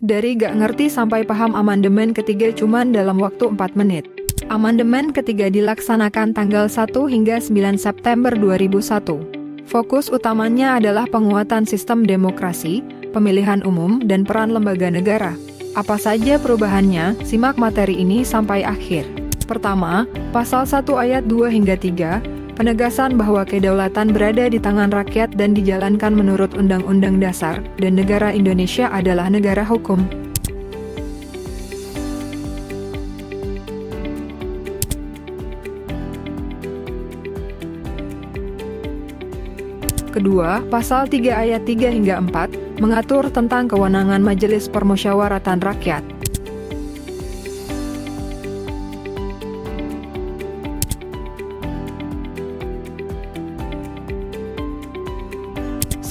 Dari gak ngerti sampai paham amandemen ketiga cuman dalam waktu 4 menit. Amandemen ketiga dilaksanakan tanggal 1 hingga 9 September 2001. Fokus utamanya adalah penguatan sistem demokrasi, pemilihan umum, dan peran lembaga negara. Apa saja perubahannya? Simak materi ini sampai akhir. Pertama, Pasal 1 ayat 2 hingga 3, penegasan bahwa kedaulatan berada di tangan rakyat dan dijalankan menurut Undang-Undang Dasar, dan negara Indonesia adalah negara hukum. Kedua, Pasal 3 ayat 3 hingga 4, mengatur tentang kewenangan Majelis Permusyawaratan Rakyat.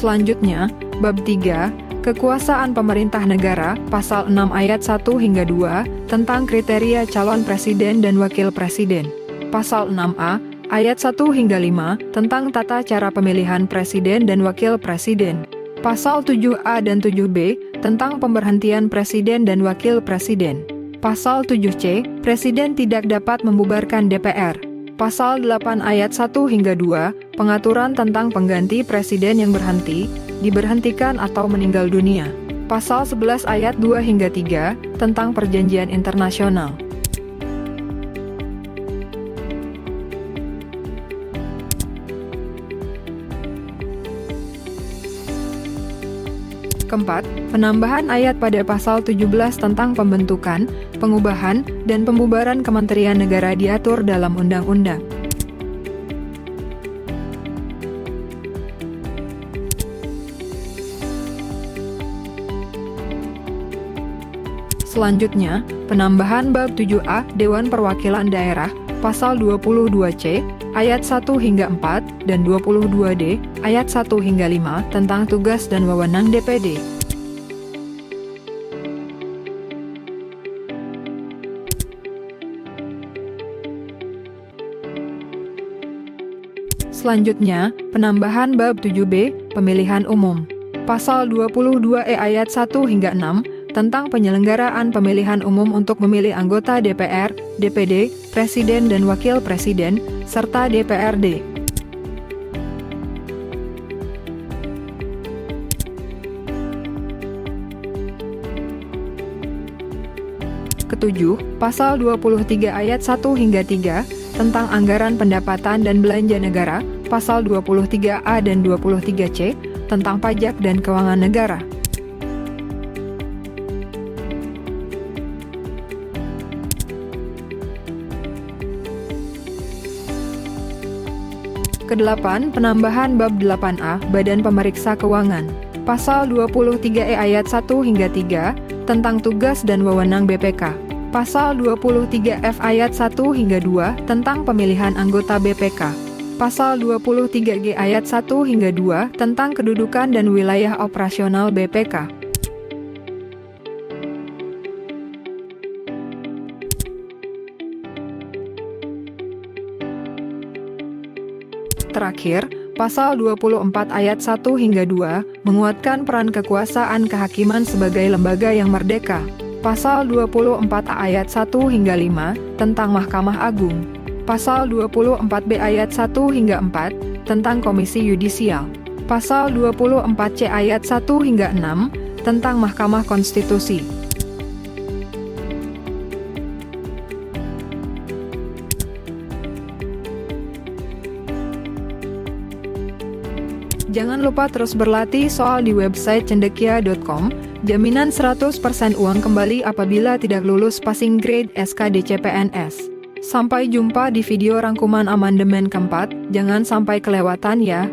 Selanjutnya, Bab 3, Kekuasaan Pemerintah Negara, Pasal 6 ayat 1 hingga 2, tentang kriteria calon presiden dan wakil presiden. Pasal 6A, ayat 1 hingga 5, tentang tata cara pemilihan presiden dan wakil presiden. Pasal 7A dan 7B, tentang pemberhentian presiden dan wakil presiden. Pasal 7C, presiden tidak dapat membubarkan DPR. Pasal 8 ayat 1 hingga 2, pengaturan tentang pengganti presiden yang berhenti, diberhentikan atau meninggal dunia. Pasal 11 ayat 2 hingga 3, tentang perjanjian internasional. Keempat, penambahan ayat pada pasal 17 tentang pembentukan, pengubahan, dan pembubaran Kementerian Negara diatur dalam undang-undang. Selanjutnya, penambahan Bab 7A Dewan Perwakilan Daerah, Pasal 22C, ayat 1 hingga 4, dan 22D, ayat 1 hingga 5, tentang tugas dan wewenang DPD. Selanjutnya, penambahan Bab 7B, Pemilihan Umum. Pasal 22E ayat 1 hingga 6, tentang penyelenggaraan pemilihan umum untuk memilih anggota DPR, DPD, Presiden dan Wakil Presiden, serta DPRD. Ketujuh, Pasal 23 ayat 1 hingga 3, tentang anggaran pendapatan dan belanja negara, Pasal 23A dan 23C, tentang pajak dan keuangan negara. Kedelapan, penambahan Bab 8A, Badan Pemeriksa Keuangan. Pasal 23E ayat 1 hingga 3, tentang tugas dan wewenang BPK. Pasal 23F ayat 1 hingga 2, tentang pemilihan anggota BPK. Pasal 23G ayat 1 hingga 2, tentang kedudukan dan wilayah operasional BPK. Terakhir, Pasal 24 ayat 1 hingga 2, menguatkan peran kekuasaan kehakiman sebagai lembaga yang merdeka. Pasal 24A ayat 1 hingga 5, tentang Mahkamah Agung. Pasal 24B ayat 1 hingga 4, tentang Komisi Yudisial. Pasal 24C ayat 1 hingga 6, tentang Mahkamah Konstitusi. Jangan lupa terus berlatih soal di website cendekia.com, jaminan 100% uang kembali apabila tidak lulus passing grade SKDC PNS. Sampai jumpa di video rangkuman amandemen keempat, jangan sampai kelewatan ya.